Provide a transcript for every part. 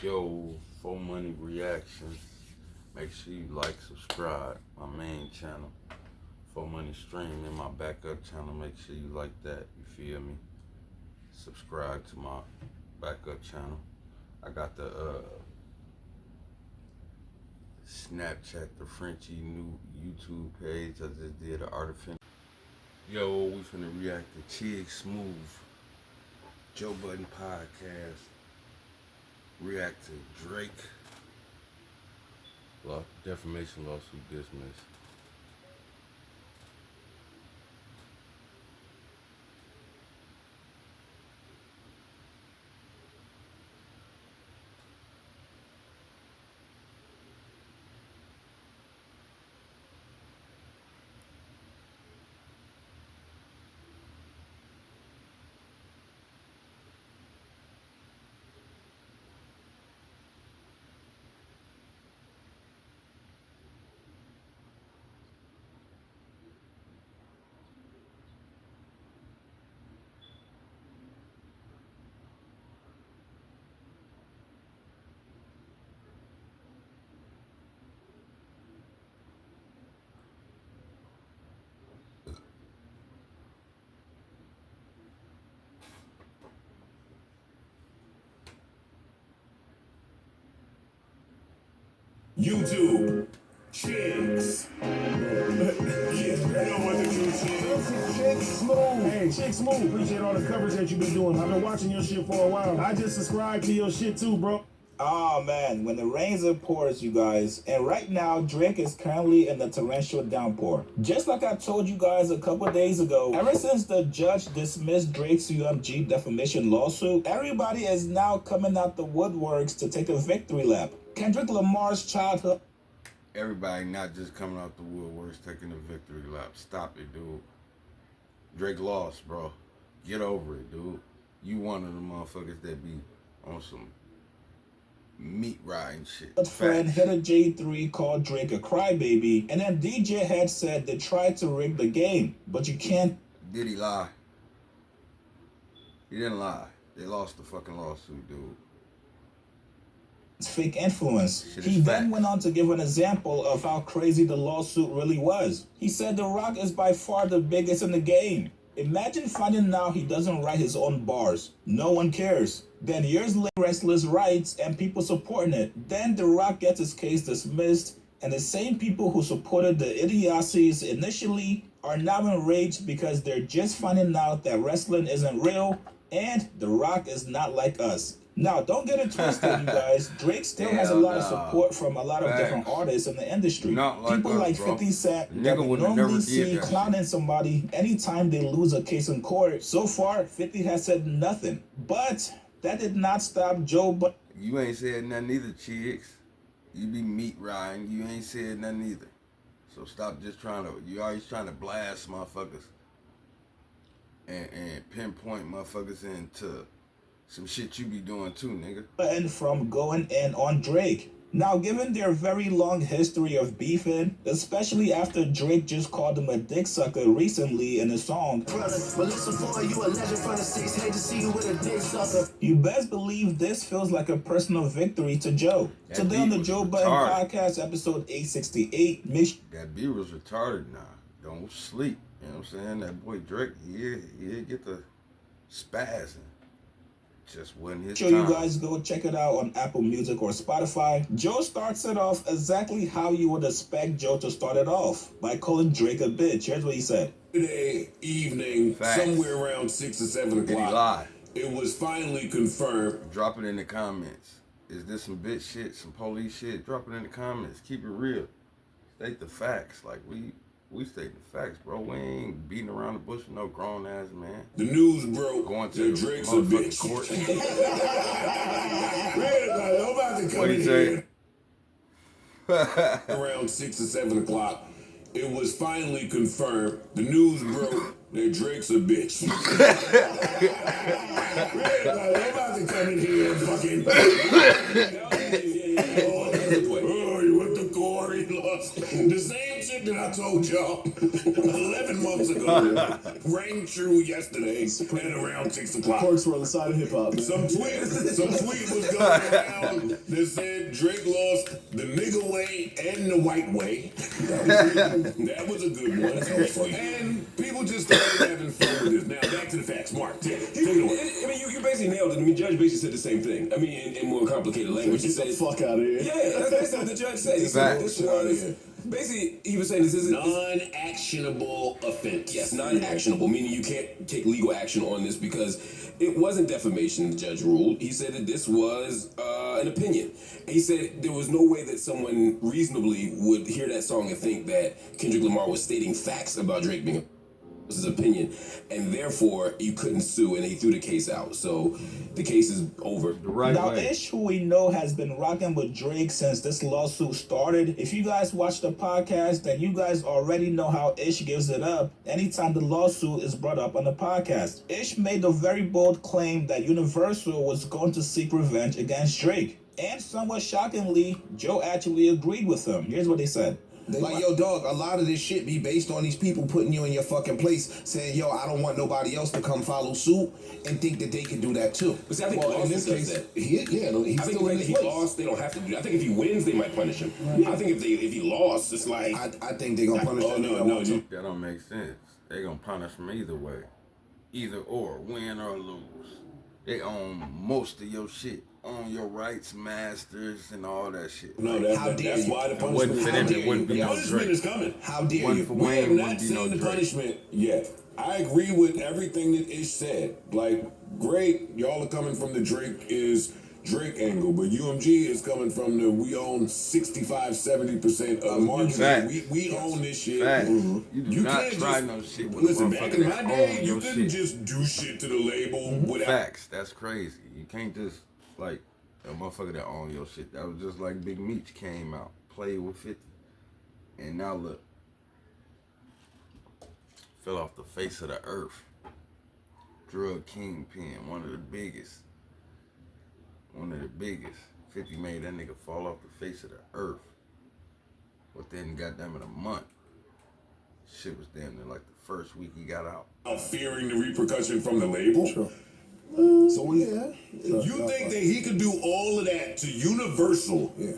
Yo, for money reactions. Make sure you like, subscribe my main channel. For money stream in my backup channel. Make sure you like that. You feel me? Subscribe to my backup channel. I got the Snapchat, the Frenchie new YouTube page. I just did an artificial. Yo, we finna react to Chigs Smooth Joe Budden podcast. React to Drake. Defamation lawsuit dismissed. YouTube, Chigs. Chigs Smooth. Hey, Chigs Smooth. Appreciate all the coverage that you've been doing. I've been watching your shit for a while. I just subscribed to your shit too, bro. Oh man, when the rains it pours, you guys. And right now, Drake is currently in the torrential downpour. Just like I told you guys a couple days ago, ever since the judge dismissed Drake's UMG defamation lawsuit, everybody is now coming out the woodworks to take a victory lap. Kendrick Lamar's childhood. Everybody not just coming out the woodworks taking a victory lap. Stop it, dude. Drake lost, bro. Get over it, dude. You one of the motherfuckers that be on some meat riding shit. Friend hit a J3 called Drake a crybaby, and then DJ had said they tried to rig the game, but you can't. Did he lie? He didn't lie. They lost the fucking lawsuit, dude. It's fake influence. He then went on to give an example of how crazy the lawsuit really was. He said The Rock is by far the biggest in the game. Imagine finding out he doesn't write his own bars. No one cares. Then years later, wrestlers' rights and people supporting it. Then The Rock gets his case dismissed, and the same people who supported the idiocies initially are now enraged because they're just finding out that wrestling isn't real and The Rock is not like us. Now, don't get it twisted, you guys. Drake still has a lot of support from a lot of different artists in the industry. People like 50 Cent that we normally see clowning somebody anytime they lose a case in court. So far, 50 has said nothing. But that did not stop Joe Budden. You ain't said nothing either, Chigs. You be meat riding. You ain't said nothing either. So stop just you always trying to blast motherfuckers and pinpoint motherfuckers into some shit you be doing too, nigga. And from going in on Drake. Now, given their very long history of beefing, especially after Drake just called him a dick sucker recently in a song, you best believe this feels like a personal victory to Joe. Today on the Joe Budden podcast, episode 868, that beat was retarded now. Don't sleep. You know what I'm saying? That boy Drake, he'll get the spazzing. Just wasn't his time. You guys go check it out on Apple Music or Spotify. Joe starts it off exactly how you would expect Joe to start it off, by calling Drake a bitch. Here's what he said. Today evening, somewhere around 6 or 7 o'clock, did he lie? It was finally confirmed. Drop it in the comments. Is this some bitch shit, some police shit? Drop it in the comments. Keep it real. State the facts. Like, we state the facts, bro. We ain't beating around the bush with no grown ass man. The news broke. Going to Drake's a bitch. Court. What did he say? Around 6 or 7 o'clock, it was finally confirmed. The news broke that Drake's a bitch. I'm about to come in here and fucking. Oh, you went to court, he lost. The same shit that I told y'all 11 months ago rang true yesterday at around 6 o'clock. Courts were on the side of hip hop. Some tweet was going around that said Drake lost the nigga way and the white way. That was a good one. That was funny. And people just started having fun with this. Now back to the facts. Mark, take it away. I mean, you basically nailed it. I mean, Judge basically said the same thing. I mean, in more complicated language. Get the fuck out of here. Yeah, that's basically what the judge said. He said this was basically he was saying this is non-actionable offense. Yes, non-actionable, meaning you can't take legal action on this because it wasn't defamation. The judge ruled. He said that this was an opinion. And he said there was no way that someone reasonably would hear that song and think that Kendrick Lamar was stating facts about Drake being his opinion, and therefore you couldn't sue, and he threw the case out. So the case is over. Now, Ish, who we know has been rocking with Drake since this lawsuit started. If you guys watch the podcast, then you guys already know how Ish gives it up anytime the lawsuit is brought up on the podcast. Ish made a very bold claim that Universal was going to seek revenge against Drake. And somewhat shockingly, Joe actually agreed with him. Here's what he said. Like, yo, dog, a lot of this shit be based on these people putting you in your fucking place, saying, yo, I don't want nobody else to come follow suit and think that they can do that too. But see, I think in this case, he's I think if he lost, they don't have to do that. I think if he wins, they might punish him. I think if he lost, it's like I think they're gonna punish him. That don't make sense. They gonna punish him either way, either or, win or lose. They own most of your shit, own your rights, masters, and all that shit. No, that's why the punishment wouldn't be no Drake. is coming. How dare you? We have not seen the punishment yet. I agree with everything that Ish said. Like, great, y'all are coming from the Drake angle, but UMG is coming from the we own 65-70% of market. We own this shit. You do not try no shit with listen, back in my day, you couldn't shit. just do shit to the label without Facts. That's crazy. You can't just like a motherfucker that own your shit. That was just like Big Meech came out, played with 50, and now look, fell off the face of the earth. Drug kingpin, one of the biggest. 50 made that nigga fall off the face of the earth. Within goddamn it a month. Shit was damn near like the first week he got out. fearing the repercussion from the label. Sure. So yeah, you think that he could do all of that to Universal? Yeah.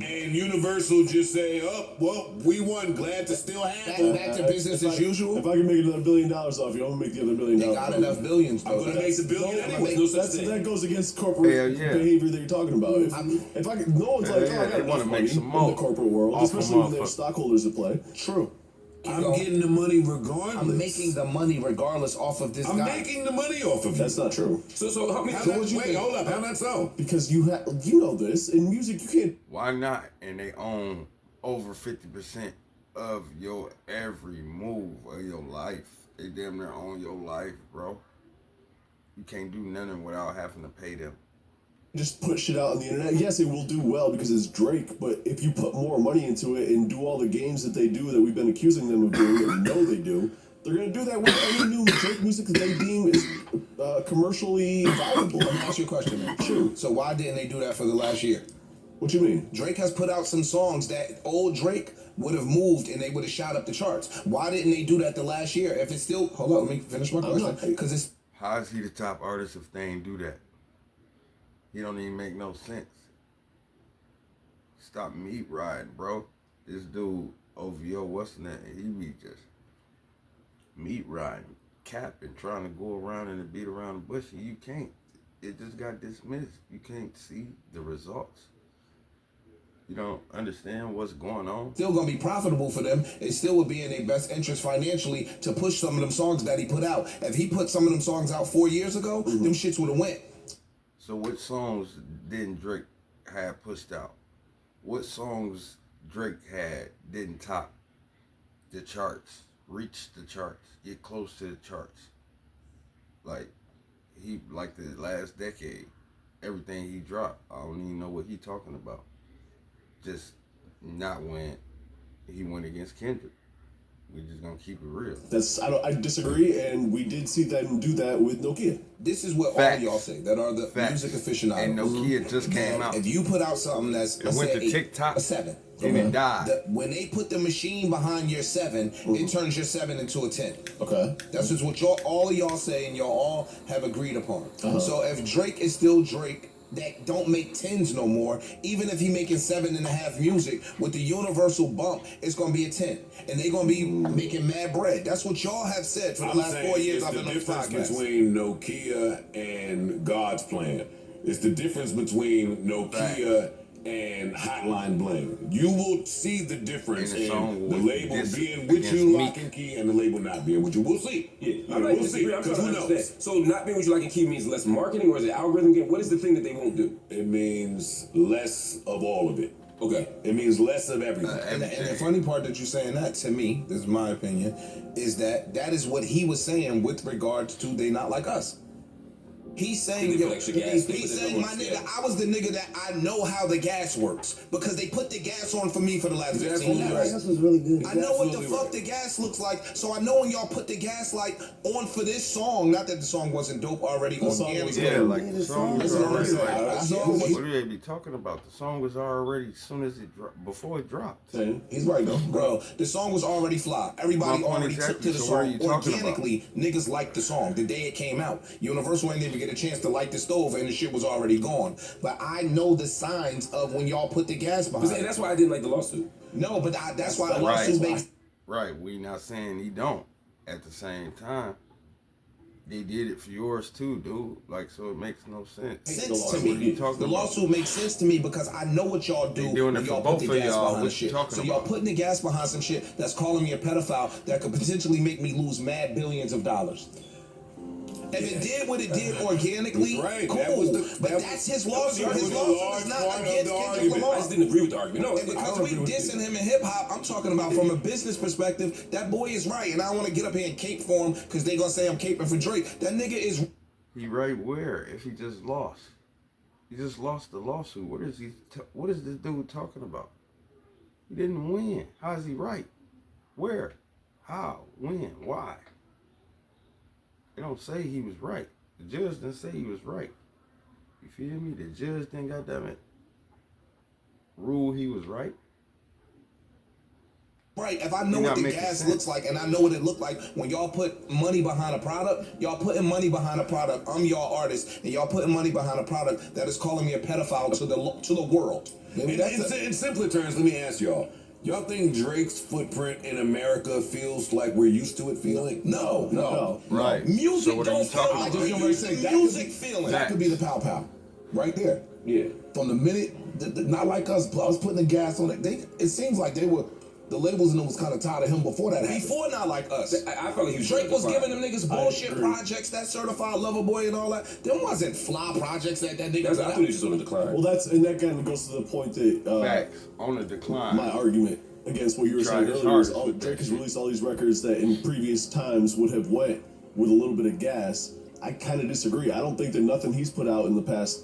And Universal just say, "Oh, well, we won. Glad to still have it." Back to business as usual. If I can make another $1 billion off you, I'm gonna make the other $1 billion. They got enough billions. I'm gonna make the billion anyway. No such thing. That goes against corporate behavior that you're talking about. If I could, no one's like, oh, I got enough money in the corporate world, especially when there's stockholders at play. True. I'm getting the money regardless. I'm making the money regardless off of this guy. I'm making the money off of you. That's not true. So how many? Wait, hold up. How not so? Because you know this in music, you can't. Why not? And they own over 50% of your every move of your life. They damn near own your life, bro. You can't do nothing without having to pay them. Just put shit out on the internet. Yes, it will do well because it's Drake, but if you put more money into it and do all the games that they do that we've been accusing them of doing that we know they do, they're going to do that with any new Drake music that they deem is commercially viable. Let me ask you a question, man. Sure. So why didn't they do that for the last year? What you mean? Drake has put out some songs that old Drake would have moved and they would have shot up the charts. Why didn't they do that the last year? If it's still... Hold on, let me finish my question. Because it's... How is he the top artist if they ain't do that? He don't even make no sense. Stop meat riding, bro. This dude, OVO, what's the name? He be just meat riding, capping, trying to go around and beat around the bush. And you can't. It just got dismissed. You can't see the results. You don't understand what's going on. Still gonna be profitable for them. It still would be in their best interest financially to push some of them songs that he put out. If he put some of them songs out 4 years ago, them shits would have went. So what songs didn't Drake have pushed out? What songs Drake had didn't top the charts, reach the charts, get close to the charts? Like the last decade, everything he dropped, I don't even know what he talking about. Just not when he went against Kendrick. We just gonna keep it real. I disagree, and we did see them do that with Nokia. This is what Facts. all y'all say that are the Facts. music aficionados. And Nokia just came That out. If you put out something that's It went to TikTok a 7, and it died. when they put the machine behind your 7, it turns your 7 into a 10. Okay. That's just what all of y'all say, and y'all all have agreed upon. So if Drake is still Drake, that don't make 10s no more, even if he making 7.5 music with the universal bump, it's gonna be a 10, and they gonna be making mad bread. That's what y'all have said for the last 4 years. It's I've the been on difference podcast. between Nokia and God's plan. It's the difference between Nokia and Hotline Bling. You will see the difference And the in song the was label diss being with against you, Meek. lock and key, and the label not being with you. We'll see. I'm not we'll see. disagreeing. I'm Because trying who to knows? understand. So not being what you like and key means less marketing, or is it algorithm game? What is the thing that they won't do? It means less of all of it. Okay. It means less of everything. And the funny part that you're saying that, to me, this is my opinion, is that is what he was saying with regards to they not like us. He's saying, They put extra gas, they he's put saying, it my on, nigga, yeah. I was the nigga that I know how the gas works because they put the gas on for me for the last 15 absolutely years. right. This was really good. I know what the absolutely fuck right. the gas looks like, so I know when y'all put the gas light on for this song, not that the song wasn't dope already The song organically. was Yeah, good. like the song was That's what I'm already saying. like. I saw What what do they be talking about? The song was already as soon as it dropped, before it dropped. he's right though, bro. The song was already fly. Everybody My point already took exactly. to the So what are song you talking organically. Niggas liked the song the day it came out. Universal ain't even get a chance to light the stove, and the shit was already gone. But I know the signs of when y'all put the gas behind. And that's why I didn't like the lawsuit. No, but that's why the Right. lawsuit makes Right, we not saying he don't. At the same time, they did it for yours too, dude. Like, so it makes no sense. sense What to are you me. talking The about? lawsuit makes sense to me because I know what y'all do They doing it when for y'all both put the of gas y'all. behind What the you shit. talking So y'all about? putting the gas behind some shit that's calling me a pedophile that could potentially make me lose mad billions of dollars. If it did what it did organically, Right. cool. That was the- but that that's was- his lawsuit. that was His a lawsuit large is not part of against the Kendrick argument. Lamar. I just didn't agree with the argument. No, And because I don't we agree with dissing you. him in hip hop, I'm talking about from a business perspective. That boy is right, and I don't want to get up here and cape for him because they gonna say I'm caping for Drake. That nigga is. He right where? If he just lost, he just lost the lawsuit. What is what is this dude talking about? He didn't win. How is he right? Where? How? When? Why? They don't say he was right. The judge didn't say he was right. You feel me? The judge didn't, goddamn it, rule he was right. Right, if I know You're what not the making gas sense. looks like and I know what it looked like when y'all put money behind a product, y'all putting money behind a product. I'm y'all artist, and y'all putting money behind a product that is calling me a pedophile to the world. In, in simpler terms, let me ask y'all. Y'all think Drake's footprint in America feels like we're used to it feeling? No. Right. Music So what are don't you feel talking like about? it used to. Music feeling. That could be the pow pow, right there. Yeah. From the minute, not like us. I was putting the gas on it. It seems like they were. The labels and them was kind of tired of him before that happened. Before, not like us. I felt like he was Drake was justified. giving them niggas bullshit projects, that Certified Lover Boy and all that. Them wasn't fly projects that nigga That's, put I out. thought he was just on the decline. Well, and that kind of goes to the point that Facts on the decline. my argument against what you were saying Tried his earlier is hardest with Drake that has shit. released all these records that in previous times would have went with a little bit of gas. I kind of disagree. I don't think that nothing he's put out in the past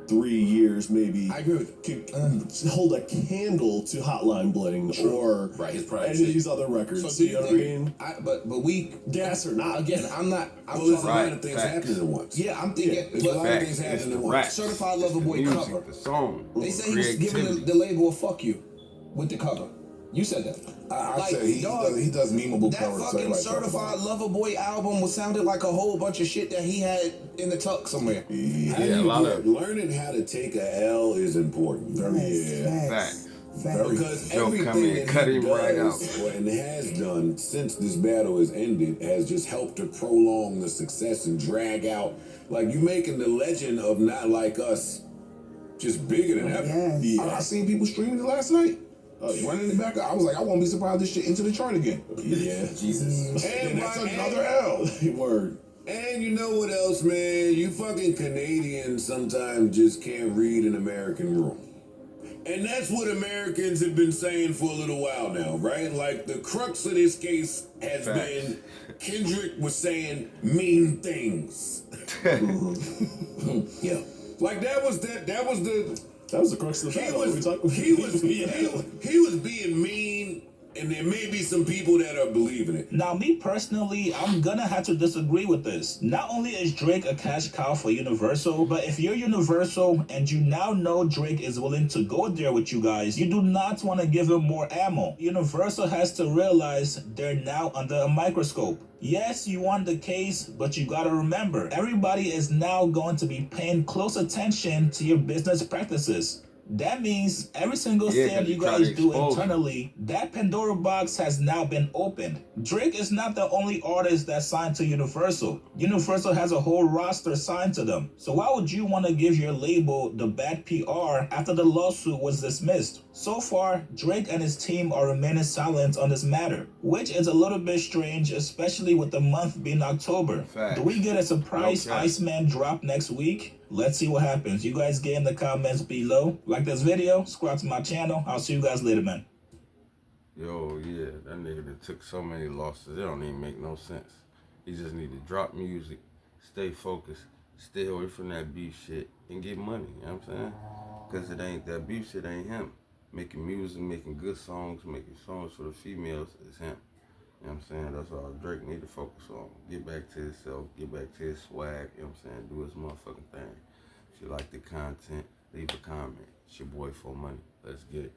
3 years maybe I agree with can hold a candle to Hotline Bling or Right, his prime any of shit. these other records. So So do you you know what I think? mean? But we Gas or not. again. I'm not. I'm Well, there's a talking. lot of things Facts. happening at once. Yeah, I'm thinking. There's a lot of Facts. things It's happening the at once. rap. Certified It's Lover the Boy music, cover. the song. They say he was giving creativity. the label a fuck you with the cover. You said that. I Like, said he does memeable That covers. so fucking everybody talks about Certified it. Lover Boy album was sounded like a whole bunch of shit that he had in the tuck somewhere. How do Yeah, a you lot get- of learning how to take a L is important. Facts. Because Joe everything come in, that cut he him right does, and has done since this battle has ended has just helped to prolong the success and drag out. Like, you making the legend of Not Like Us just bigger than ever. I seen people streaming it last night. Running it back. I was like, I won't be surprised this shit into the chart again. Yeah. Jesus. And That's by- another L. Word. And you know what else, man? You fucking Canadians sometimes just can't read an American room. And that's what Americans have been saying for a little while now, right? Like, the crux of this case has Facts. been Kendrick was saying mean things. Yeah. Like, that was the That was the crux of the he battle. was We talked- he was being mean And there may be some people that are believing it. Now, me personally, I'm gonna have to disagree with this. Not only is Drake a cash cow for Universal, but if you're Universal and you now know Drake is willing to go there with you guys, you do not want to give him more ammo. Universal has to realize they're now under a microscope. Yes, you won the case, but you gotta remember, everybody is now going to be paying close attention to your business practices. That means every single thing you guys do internally, that Pandora box has now been opened. Drake is not the only artist that's signed to Universal. Universal has a whole roster signed to them. So why would you want to give your label the bad PR after the lawsuit was dismissed? So far, Drake and his team are remaining silent on this matter, which is a little bit strange, especially with the month being October. Facts. Do we get a surprise Iceman drop next week? Let's see what happens. You guys get in the comments below. Like this video, subscribe to my channel. I'll see you guys later, man. Yo, yeah, that nigga that took so many losses, it don't even make no sense. He just need to drop music, stay focused, stay away from that beef shit, and get money, you know what I'm saying? Because it ain't, that beef shit ain't him. Making music, making good songs, making songs for the females is him. You know what I'm saying? That's all Drake need to focus on. Get back to himself, get back to his swag, you know what I'm saying? Do his motherfucking thing. If you like the content, leave a comment. It's your boy For Money. Let's get it.